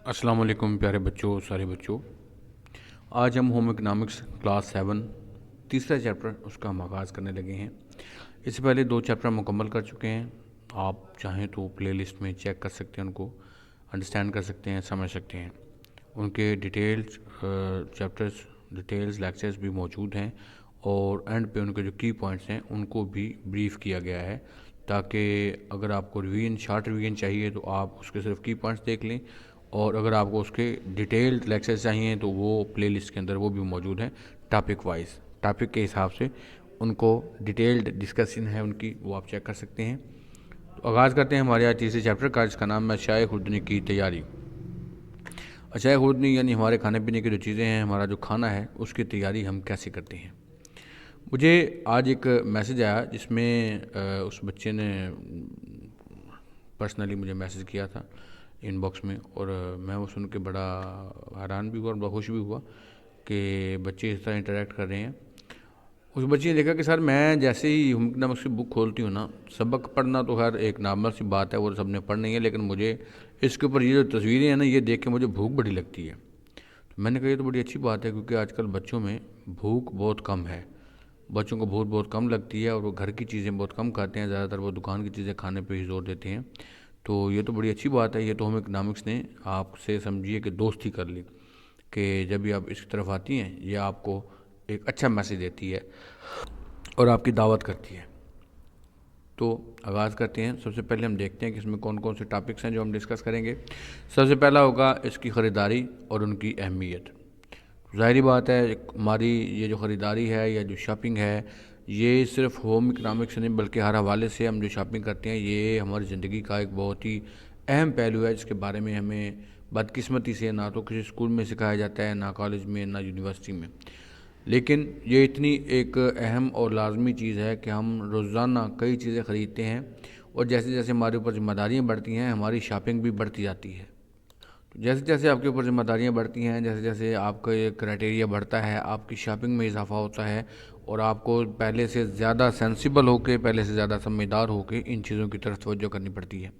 अस्सलाम वालेकुम प्यारे बच्चों, सारे बच्चों। आज हम होम इकनॉमिक्स क्लास 7 तीसरा चैप्टर उसका हम आगाज़ करने लगे हैं। इससे पहले 2 चैप्टर मुकम्मल कर चुके हैं। आप चाहें तो प्लेलिस्ट में चेक कर सकते हैं, उनको अंडरस्टैंड कर सकते हैं, समझ सकते हैं। उनके डिटेल्स चैप्टर्स, डिटेल्स लेक्चर्स भी मौजूद हैं और एंड पे उनके जो की पॉइंट्स हैं उनको भी ब्रीफ़ किया गया है, ताकि अगर आपको रिवीजन, शॉर्ट रिवीजन चाहिए तो आप उसके सिर्फ की पॉइंट्स देख लें, और अगर आपको उसके डिटेल्ड लेक्चर्स चाहिए तो वो प्लेलिस्ट के अंदर वो भी मौजूद हैं टॉपिक वाइज, टॉपिक के हिसाब से उनको डिटेल्ड डिस्कशन है उनकी, वो आप चेक कर सकते हैं। तो आगाज़ करते हैं हमारे आज तीसरे चैप्टर का, जिसका नाम है अशाए खुर्दनी की तैयारी। अशाए खुर्दनी यानी हमारे खाने पीने की जो चीज़ें हैं, हमारा जो खाना है, उसकी तैयारी हम कैसे करते हैं। मुझे आज एक मैसेज आया जिसमें उस बच्चे ने पर्सनली मुझे मैसेज किया था इनबॉक्स में, और मैं वो सुन के बड़ा हैरान भी हुआ और बड़ा खुश भी हुआ कि बच्चे इस तरह इंटरेक्ट कर रहे हैं। उस बच्चे ने देखा कि सर, मैं जैसे ही इकनॉमिक्स की बुक खोलती हूँ ना, सबक पढ़ना तो खैर एक नॉर्मल सी बात है, वो सबने पढ़नी है, लेकिन मुझे इसके ऊपर ये जो तस्वीरें हैं ना, ये देख के मुझे भूख बड़ी लगती है। तो मैंने कहा ये तो बड़ी अच्छी बात है, क्योंकि आजकल बच्चों में भूख बहुत कम है, बच्चों को भूख बहुत कम लगती है और वो घर की चीज़ें बहुत कम खाते हैं, ज़्यादातर वो दुकान की चीज़ें खाने पे ही जोर देते हैं। तो ये तो बड़ी अच्छी बात है। ये तो हम इकनॉमिक्स ने आपसे समझिए कि दोस्ती कर ली, कि जब भी आप इसकी तरफ आती हैं ये आपको एक अच्छा मैसेज देती है और आपकी दावत करती है। तो आगाज़ करते हैं। सबसे पहले हम देखते हैं कि इसमें कौन कौन से टॉपिक्स हैं जो हम डिस्कस करेंगे। सबसे पहला होगा इसकी ख़रीदारी और उनकी अहमियत। ज़ाहिरी बात है, हमारी ये जो ख़रीदारी है या जो शॉपिंग है, ये सिर्फ होम इकनॉमिक्स नहीं बल्कि हर हवाले से हम जो शॉपिंग करते हैं, ये हमारी ज़िंदगी का एक बहुत ही अहम पहलू है, जिसके बारे में हमें बदकिस्मती से ना तो किसी स्कूल में सिखाया जाता है, ना कॉलेज में, ना यूनिवर्सिटी में। लेकिन ये इतनी एक अहम और लाजमी चीज़ है कि हम रोज़ाना कई चीज़ें ख़रीदते हैं, और जैसे जैसे हमारे ऊपर ज़िम्मेदारियाँ बढ़ती हैं, हमारी शॉपिंग भी बढ़ती जाती है। तो जैसे जैसे आपके ऊपर ज़िम्मेदारियाँ बढ़ती हैं, जैसे जैसे आपका ये क्राइटेरिया बढ़ता है, आपकी शॉपिंग में इजाफा होता है, और आपको पहले से ज़्यादा सेंसिबल होकर, पहले से ज़्यादा समझदार होकर इन चीज़ों की तरफ तवज्जो करनी पड़ती है।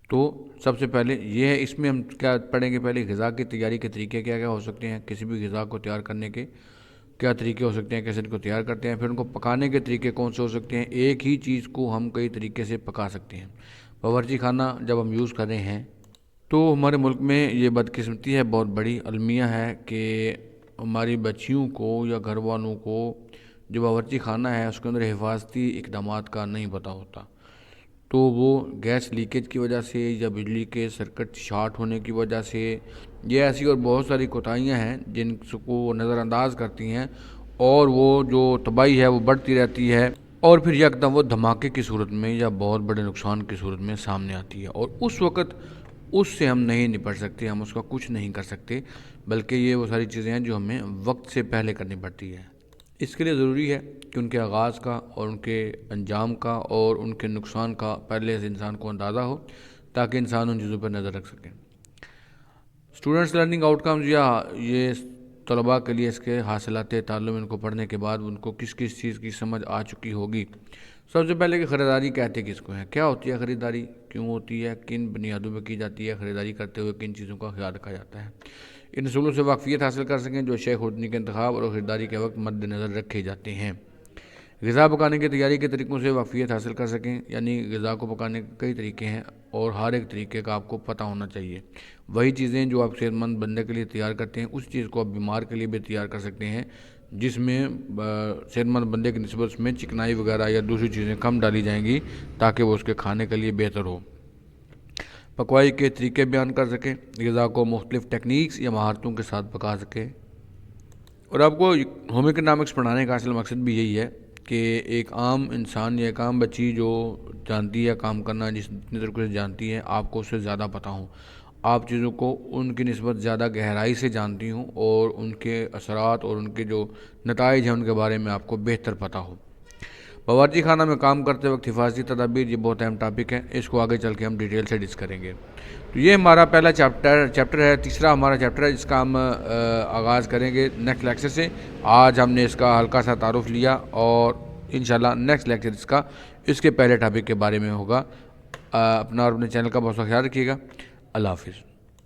तो सबसे पहले ये है, इसमें हम क्या पढ़ेंगे, पहले ग़िज़ा की तैयारी के तरीके क्या क्या हो सकते हैं, किसी भी ग़िज़ा को तैयार करने के क्या तरीके हो सकते हैं, कैसे इनको तैयार करते हैं, फिर उनको पकाने के तरीके कौन से हो सकते हैं। एक ही चीज़ को हम कई तरीके से पका सकते हैं। बावर्ची खाना जब हम यूज़ कर रहे हैं, तो हमारे मुल्क में ये बदकिस्मती है, बहुत बड़ी अलमिया है कि हमारी बच्चियों को या घर वालों को जो बावर्ची खाना है उसके अंदर हिफाजती इकदामात का नहीं पता होता। तो वो गैस लीकेज की वजह से या बिजली के सर्किट शॉर्ट होने की वजह से, ये ऐसी और बहुत सारी कोताहियाँ हैं जिनको वो नज़रअंदाज करती हैं, और वो जो तबाही है वो बढ़ती रहती है, और फिर यकदम वो धमाके की सूरत में या बहुत बड़े नुकसान की सूरत में सामने आती है, और उस वक़्त उससे हम नहीं निपट सकते, हम उसका कुछ नहीं कर सकते, बल्कि ये वो सारी चीज़ें हैं जो हमें वक्त से पहले करनी पड़ती है। इसके लिए ज़रूरी है कि उनके आगाज़ का और उनके अंजाम का और उनके नुकसान का पहले से इंसान को अंदाज़ा हो, ताकि इंसान उन चीज़ों पर नज़र रख सके। स्टूडेंट्स लर्निंग आउटकम्स, या ये तलबा के लिए इसके हासिलात ताल्लुम, इनको पढ़ने के बाद उनको किस किस चीज़ की समझ आ चुकी होगी। सबसे पहले कि ख़रीदारी कहते किसको हैं, क्या होती है ख़रीदारी, क्यों होती है, किन बुनियादों पर की जाती है, ख़रीदारी करते हुए किन चीज़ों का ख्याल रखा जाता है। इन असूलों से वाकफियत हासिल कर सकें जो अशाए खुर्दनी के इंतखाब और ख़रीदारी के वक्त मद्देनज़र रखे जाते हैं। ग़िज़ा पकाने की तैयारी के तरीक़ों से वाकफियत हासिल कर सकें, यानी ग़िज़ा को पकाने के कई तरीके हैं और हर एक तरीके का आपको पता होना चाहिए। वही चीज़ें जो आप सेहतमंद बंदे के लिए तैयार करते हैं, उस चीज़ को आप बीमार के लिए भी तैयार कर सकते हैं, जिसमें सेहतमंद बंदे की निस्बत उसमें चिकनाई वगैरह या दूसरी चीज़ें कम डाली जाएंगी, ताकि वो उसके खाने के लिए बेहतर हो। पकवाई के तरीके बयान कर सकें, ग़िज़ा को मुख्तलिफ़ टेक्निक्स या महारतों के साथ पका सकें। और आपको होम इकनॉमिक्स पढ़ाने का असल मकसद भी यही है कि एक आम इंसान या एक आम बच्ची जो जानती है काम करना, जितनी तरीके से जानती है, आपको उससे ज़्यादा पता हो, आप चीज़ों को उनकी निस्बत ज़्यादा गहराई से जानती हूँ, और उनके असरात और उनके जो नताइज हैं उनके बारे में आपको बेहतर पता हो। बावर्ची खाना में काम करते वक्त हिफाजती तदाबीर, ये बहुत अहम टॉपिक है, इसको आगे चल के हम डिटेल से डिस्कस करेंगे। तो ये हमारा पहला चैप्टर है, तीसरा हमारा चैप्टर है, जिसका हम आगाज़ करेंगे नेक्स्ट लेक्चर से। आज हमने इसका हल्का सा तारुफ लिया, और इंशाल्लाह नेक्स्ट लेक्चर इसके पहले टॉपिक के बारे में होगा। अपना और अपने चैनल का बहुत सा ख्याल रखिएगा। अल्लाह हाफिज़।